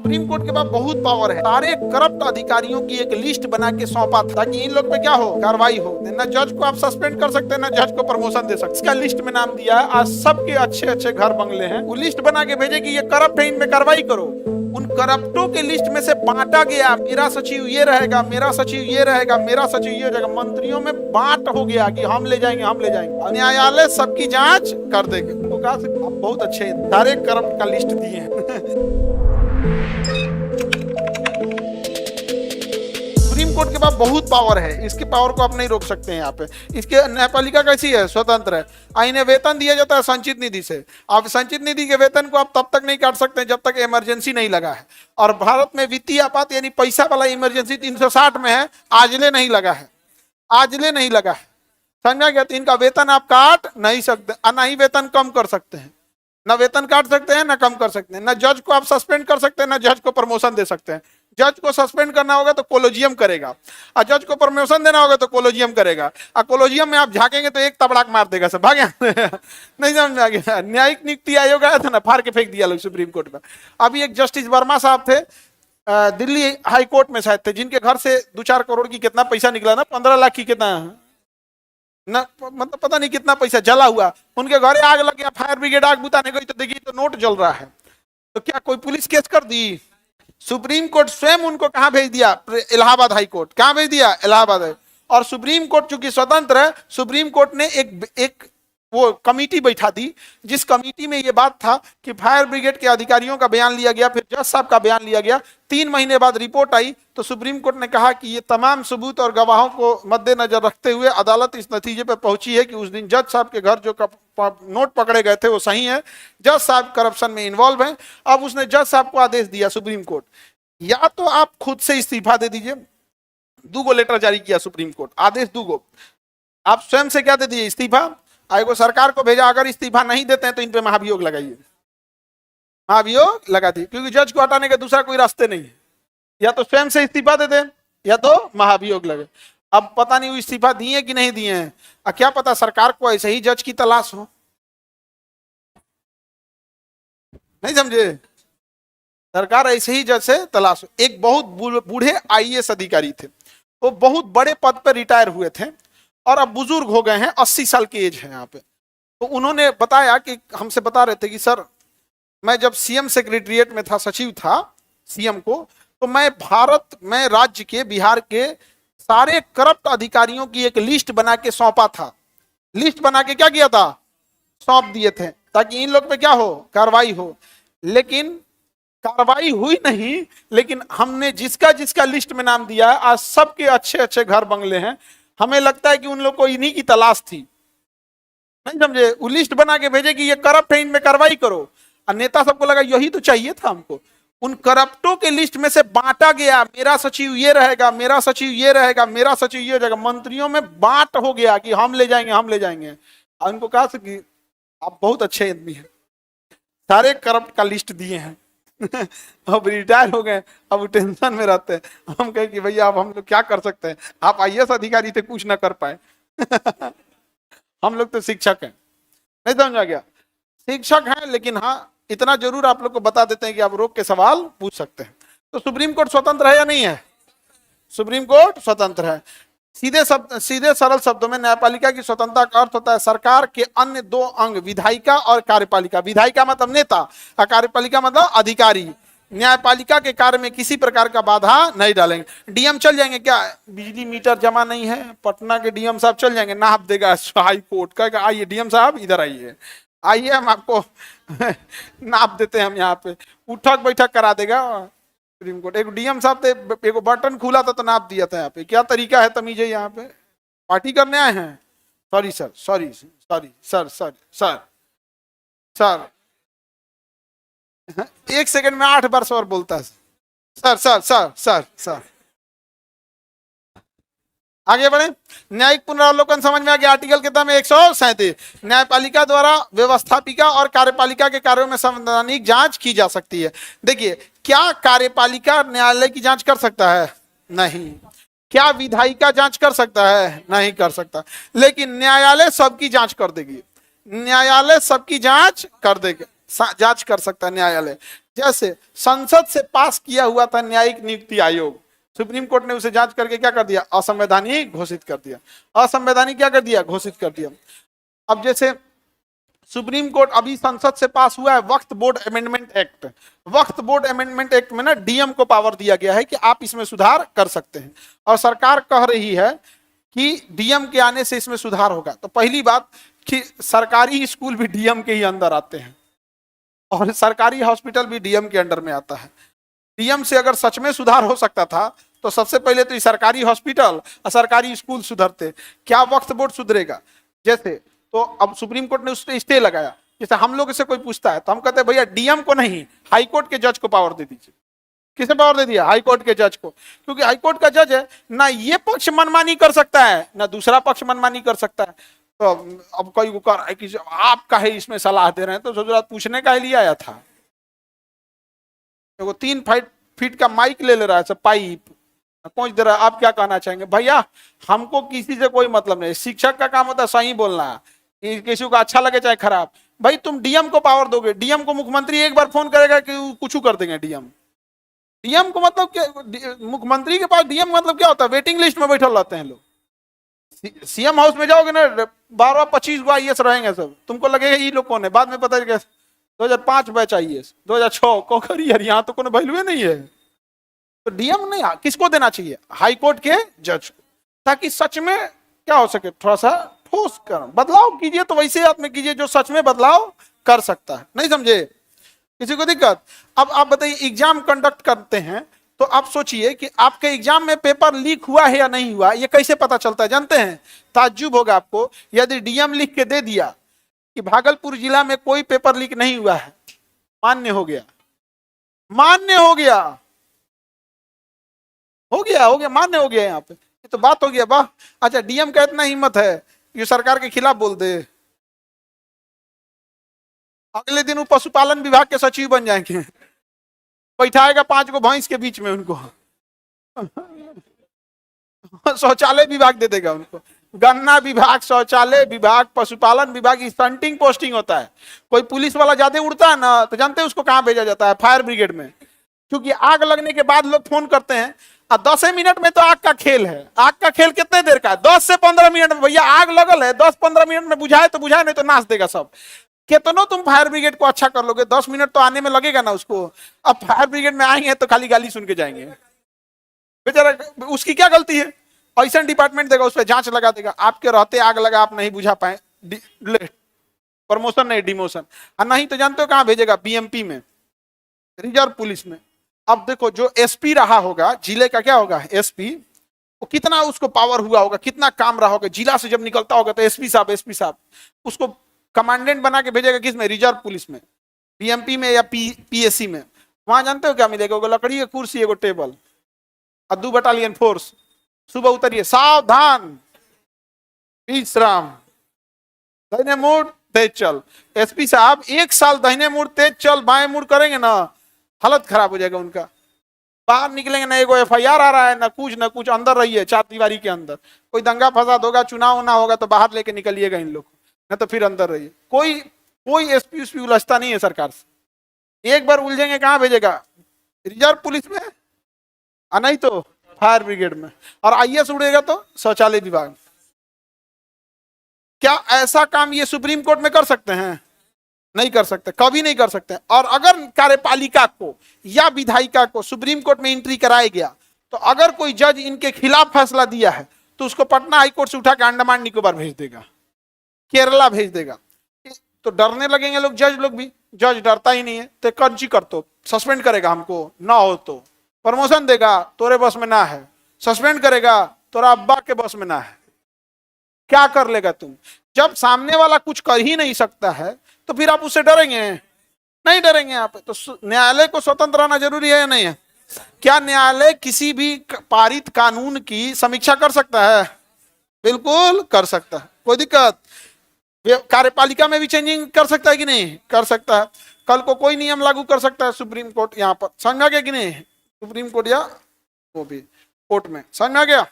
Supreme court के पास बहुत power है। सारे करप्ट अधिकारियों की एक लिस्ट बना के सौंपा था ताकि इन लोग पे क्या हो, कार्रवाई हो। ना जज को आप सस्पेंड कर सकते हैं, ना जज को प्रमोशन दे सकते। इसका लिस्ट में नाम दिया है। आज सबके अच्छे अच्छे घर बंगले हैं, वो लिस्ट बना के भेजे कि ये करप्ट है, इनमें कार्रवाई करो। उन करप्टों के लिस्ट में से बांटा गया, मेरा सचिव ये रहेगा, मेरा सचिव ये रहेगा, मेरा सचिव ये हो जाएगा। मंत्रियों में बांट हो गया कि हम ले जाएंगे, हम ले जाएंगे। न्यायालय सबकी जांच कर देंगे। तो कहा आप बहुत अच्छे सारे करप्ट का लिस्ट दिए हैं। सुप्रीम कोर्ट के पास बहुत पावर है, इसके पावर को आप नहीं रोक सकते हैं। यहाँ पे इसके न्यायपालिका कैसी है, स्वतंत्र है। इन्हें वेतन दिया जाता है संचित निधि से। आप संचित निधि के वेतन को आप तब तक नहीं काट सकते जब तक इमरजेंसी नहीं लगा है। और भारत में वित्तीय आपात यानी पैसा वाला इमरजेंसी 360 में है, आजले नहीं लगा है, आजले नहीं लगा है। समझा गया? तो इनका वेतन आप काट नहीं सकते, ना ही वेतन कम कर सकते हैं। ना वेतन काट सकते हैं, ना कम कर सकते हैं। ना जज को आप सस्पेंड कर सकते हैं, ना जज को प्रमोशन दे सकते हैं। जज को सस्पेंड करना होगा तो कोलोजियम करेगा, और जज को प्रमोशन देना होगा तो कोलोजियम करेगा। और कोलोजियम में आप झाकेंगे तो एक तबड़ाक मार देगा, सब भाग नहीं समझ में आ गया? न्यायिक नियुक्ति आयोग आया था ना, फाड़ के फेंक दिया लोग सुप्रीम कोर्ट में। अभी एक जस्टिस वर्मा साहब थे, दिल्ली हाई कोर्ट में शायद थे, जिनके घर से 2-4 करोड़ की कितना पैसा निकला ना, 15 लाख की कितना ना, मतलब पता नहीं कितना पैसा जला हुआ। उनके घर आग लग गया, फायर ब्रिगेड आग बुताने गई तो देखिए तो नोट जल रहा है। तो क्या कोई पुलिस केस कर दी? सुप्रीम कोर्ट स्वयं उनको कहां भेज दिया? Allahabad high court. कहां भेज दिया? इलाहाबाद है। और सुप्रीम कोर्ट चूंकि स्वतंत्र है, सुप्रीम कोर्ट ने एक वो कमेटी बैठा दी, जिस कमेटी में ये बात था कि फायर ब्रिगेड के अधिकारियों का बयान लिया गया, फिर जज साहब का बयान लिया गया। 3 महीने बाद रिपोर्ट आई तो सुप्रीम कोर्ट ने कहा कि ये तमाम सबूत और गवाहों को मद्देनजर रखते हुए अदालत इस नतीजे पर पहुंची है कि उस दिन जज साहब के घर जो नोट पकड़े गए थे वो सही है, जज साहब करप्शन में इन्वॉल्व हैं। अब उसने जज साहब को आदेश दिया सुप्रीम कोर्ट, या तो आप खुद से इस्तीफा दे दीजिए। 2 लेटर जारी किया सुप्रीम कोर्ट, आदेश 2। आप स्वयं से क्या दे दीजिए? इस्तीफा। आयोग सरकार को भेजा, अगर इस्तीफा नहीं देते हैं तो इन पे महाभियोग लगाइए। महाभियोग लगा दिए, क्योंकि जज को हटाने का दूसरा कोई रास्ते नहीं है। या तो स्वयं से इस्तीफा दे दें, या तो महाभियोग लगे। अब पता नहीं वो इस्तीफा दिए कि नहीं दिए हैं, क्या पता सरकार को ऐसे ही जज की तलाश हो। नहीं समझे? सरकार ऐसे ही जज से तलाश हो। एक बहुत बूढ़े आईएएस अधिकारी थे, वो बहुत बड़े पद पर रिटायर हुए थे और अब बुजुर्ग हो गए हैं, 80 साल की एज है यहाँ पे। तो उन्होंने बताया कि हमसे बता रहे थे कि सर, मैं जब सीएम सेक्रेटरिएट में था, सचिव था सीएम को, तो मैं राज्य के, बिहार के सारे करप्ट अधिकारियों की एक लिस्ट बना के सौंपा था। लिस्ट बना के क्या किया था? सौंप दिए थे ताकि इन लोग पे क्या हो, कार्रवाई हो। लेकिन कार्रवाई हुई नहीं। लेकिन हमने जिसका जिसका लिस्ट में नाम दिया है, आज सबके अच्छे अच्छे घर बंगले हैं। हमें लगता है कि उन लोग को इन्हीं की तलाश थी। नहीं समझे? वो लिस्ट बना के भेजे कि ये करप्ट है, इनमें कार्रवाई करो। और नेता सबको लगा यही तो चाहिए था हमको। उन करप्टों के लिस्ट में से बांटा गया, मेरा सचिव ये रहेगा, मेरा सचिव ये रहेगा, मेरा सचिव ये हो जाएगा। मंत्रियों में बांट हो गया कि हम ले जाएंगे, हम ले जाएंगे। और उनको कहा कि आप बहुत अच्छे आदमी हैं, सारे करप्ट का लिस्ट दिए हैं। अब रिटायर हो गए, अब टेंशन में रहते हैं। हम कहे कि भैया अब हम लोग क्या कर सकते हैं, आप आईएएस अधिकारी थे, कुछ ना कर पाए। हम लोग तो शिक्षक हैं। नहीं समझा गया? शिक्षक हैं, लेकिन हाँ इतना जरूर आप लोग को बता देते हैं कि आप रोक के सवाल पूछ सकते हैं। तो सुप्रीम कोर्ट स्वतंत्र है या नहीं है? सुप्रीम कोर्ट स्वतंत्र है। सीधे सरल शब्दों में न्यायपालिका की स्वतंत्रता का अर्थ होता है सरकार के अन्य 2 अंग, विधायिका और कार्यपालिका। विधायिका मतलब नेता और कार्यपालिका मतलब अधिकारी न्यायपालिका के कार्य में किसी प्रकार का बाधा नहीं डालेंगे। डीएम चल जाएंगे क्या? बिजली मीटर जमा नहीं है, पटना के डीएम साहब चल जाएंगे, नाप देगा हाई कोर्ट का, आइए डीएम साहब इधर आइए, आइए हम आपको नाप देते हैं, हम यहाँ पे उठक बैठक करा देगा सुप्रीम कोर्ट। एक डीएम साहब थे, एक बटन खुला था तो नाप दिया था। यहाँ पे क्या तरीका है तमीज़ है? यहाँ पे पार्टी करने आए हैं? Sorry sir, sorry sorry sir, sorry sir, sir 1 second में 8 बार सर बोलता है। Sir sir sir sir sir. आगे बढ़े। न्यायिक पुनरावलोकन समझ में आ गया? आर्टिकल कितना में 137। न्यायपालिका द्वारा व्यवस्थापिका और कार्यपालिका के कार्यों में संवैधानिक जांच की जा सकती है। देखिए, क्या कार्यपालिका न्यायालय की जांच कर सकता है? नहीं। क्या विधायिका जांच कर सकता है? नहीं कर सकता। लेकिन न्यायालय सबकी जांच कर देगी, न्यायालय सबकी जांच कर देगा। जांच कर सकता है न्यायालय। जैसे संसद से पास किया हुआ था न्यायिक नियुक्ति आयोग, सुप्रीम कोर्ट ने उसे जांच करके क्या कर दिया, असंवैधानिक घोषित कर दिया। असंवैधानिक क्या कर दिया, घोषित कर दिया। अब जैसे सुप्रीम कोर्ट अभी संसद से पास हुआ है वक्फ बोर्ड अमेंडमेंट एक्ट। वक्फ बोर्ड अमेंडमेंट एक्ट में ना डीएम को पावर दिया गया है कि आप इसमें सुधार कर सकते हैं, और सरकार कह रही है कि डीएम के आने से इसमें सुधार होगा। तो पहली बात कि सरकारी स्कूल भी डीएम के ही अंदर आते हैं, और सरकारी हॉस्पिटल भी डीएम के अंडर में आता है। डीएम से अगर सच में सुधार हो सकता था तो सबसे पहले तो सरकारी हॉस्पिटल और सरकारी स्कूल सुधरते। क्या वक्फ बोर्ड सुधरेगा? जैसे तो अब सुप्रीम कोर्ट ने उस पर स्टे लगाया। जैसे हम लोग से कोई पूछता है तो हम कहते हैं भैया डीएम को नहीं, हाई कोर्ट के जज को पावर दे दीजिए। किसने पावर दे दिया? हाई कोर्ट के जज को, क्योंकि हाई कोर्ट का जज है ना, ये पक्ष मनमानी कर सकता है ना दूसरा पक्ष मनमानी कर सकता है। तो अब कोई कर रहा है कि आप काहे इसमें सलाह दे रहे हैं, तो जरूरत पूछने का ही लिए आया था। तो 3 फीट का माइक ले रहा है सब, पाइप पहुंच दे रहा है। आप क्या कहना चाहेंगे? भैया हमको किसी से कोई मतलब नहीं, शिक्षक का काम होता है सही बोलना, किसी को अच्छा लगे चाहे खराब। भाई तुम डीएम को पावर दोगे, डीएम को मुख्यमंत्री एक बार फोन करेगा कि कुछ कर देंगे डीएम। डीएम को मतलब क्या, मुख्यमंत्री के पास डीएम मतलब क्या होता है? वेटिंग लिस्ट में बैठल रहते हैं लोग। सीएम हाउस में जाओगे ना 12-25 गो आईएएस रहेंगे सब, तुमको लगेगा ये लोग कौन है, बाद में पता चलेगा 2005 बैच आईएएस, 2006 कोखरी, यार यहाँ तो कोई वैल्यू नहीं है। तो डीएम नहीं, किसको देना चाहिए? हाई कोर्ट के जज को, ताकि सच में क्या हो सके, थोड़ा सा ठोस कर बदलाव कीजिए। तो वैसे आदमी कीजिए जो सच में बदलाव कर सकता है। नहीं समझे? किसी को दिक्कत? अब आप बताइए, एग्जाम कंडक्ट करते हैं तो आप सोचिए कि आपके एग्जाम में पेपर लीक हुआ है या नहीं हुआ, ये कैसे पता चलता है जानते हैं? ताज्जुब होगा आपको यदि डीएम लिख के दे दिया कि भागलपुर जिला में कोई पेपर लीक नहीं हुआ है, मान्य हो गया, मान्य हो गया, हो गया, हो गया, मान्य हो गया। यहाँ पे ये तो बात हो गया। वाह, अच्छा डीएम का इतना हिम्मत है कि सरकार के खिलाफ बोल दे, अगले दिन वो पशुपालन विभाग के सचिव बन जाएंगे, बैठाएगा 5 गो भैंस के बीच में उनको, शौचालय विभाग दे देगा उनको, गन्ना विभाग, शौचालय विभाग, पशुपालन विभाग, स्टंटिंग पोस्टिंग होता है। कोई पुलिस वाला ज्यादा उड़ता है ना तो जानते हैं उसको कहाँ भेजा जाता है? फायर ब्रिगेड में। क्योंकि आग लगने के बाद लोग फोन करते हैं, और 10 मिनट में तो आग का खेल है। आग का खेल कितने देर का है? 10 से 15 मिनट में। भैया आग लगल है, 10-15 मिनट में बुझाए तो बुझाए, नहीं तो नाश देगा सब। कितनों तुम फायर ब्रिगेड को अच्छा कर लोगे, 10 मिनट तो आने में लगेगा ना उसको। अब फायर ब्रिगेड में आएंगे तो खाली गाली सुन के जाएंगे, बेचारा, उसकी क्या गलती है? ऐसा डिपार्टमेंट देगा, उस पर जांच लगा देगा, आपके रहते आग लगा, आप नहीं बुझा पाए, प्रमोशन नहीं डिमोशन। और नहीं तो जानते हो कहां भेजेगा? बीएमपी में, रिजर्व पुलिस में। अब देखो जो एसपी रहा होगा जिले का, क्या होगा एसपी, वो कितना उसको पावर हुआ होगा, कितना काम रहा होगा, जिला से जब निकलता होगा तो एसपी साहब उसको कमांडेंट बना के भेजेगा किस में? रिजर्व पुलिस में, बीएमपी में या पीएससी में। वहां जानते हो क्या मिलेगा? लकड़ी की कुर्सी, एगो टेबल, और 2 बटालियन फोर्स। सुबह उतरिए, सावधान, विश्राम, दाहिने मुड़ तेज चल। एसपी साहब 1 साल दाहिने मुड़ तेज चल बाएं मुड़ करेंगे ना, हालत खराब हो जाएगा उनका। बाहर निकलेंगे ना, एगो एफआईआर आ रहा है ना कुछ, अंदर रहिए 4 दीवारी के अंदर। कोई दंगा फसाद होगा, चुनाव ना होगा तो बाहर लेके निकलिएगा इन लोग, ना तो फिर अंदर रहिए। कोई एसपी उलझता नहीं है सरकार से। एक बार उलझेंगे कहां भेजेगा? रिजर्व पुलिस में, और नहीं तो फायर ब्रिगेड में। और आईएएस उड़ेगा तो शौचालय विभाग। क्या ऐसा काम ये सुप्रीम कोर्ट में कर सकते हैं? नहीं कर सकते, कभी नहीं कर सकते। और अगर कार्यपालिका को या विधायिका को सुप्रीम कोर्ट में एंट्री कराया गया तो अगर कोई जज इनके खिलाफ फैसला दिया है तो उसको पटना हाईकोर्ट से उठा के अंडमान निकोबार भेज देगा, केरला भेज देगा। तो डरने लगेंगे लोग, जज लोग भी। जज डरता ही नहीं है, तो कंची कर तो सस्पेंड करेगा हमको, ना हो तो प्रमोशन देगा, तोरे बस में ना है, सस्पेंड करेगा, तोरा अब्बा के बस में ना है। क्या कर लेगा तुम? जब सामने वाला कुछ कर ही नहीं सकता है तो फिर आप उससे डरेंगे? नहीं डरेंगे। यहाँ पे तो न्यायालय को स्वतंत्र रहना जरूरी है या नहीं है? क्या न्यायालय किसी भी पारित कानून की समीक्षा कर सकता है? बिल्कुल कर सकता है, कोई दिक्कत। कार्यपालिका में भी चेंजिंग कर सकता है कि नहीं? कर सकता है। कल को कोई नियम लागू कर सकता है सुप्रीम कोर्ट, यहाँ पर समझा गया कि नहीं? सुप्रीम कोर्ट या वो भी कोर्ट में, समझ में आ गया?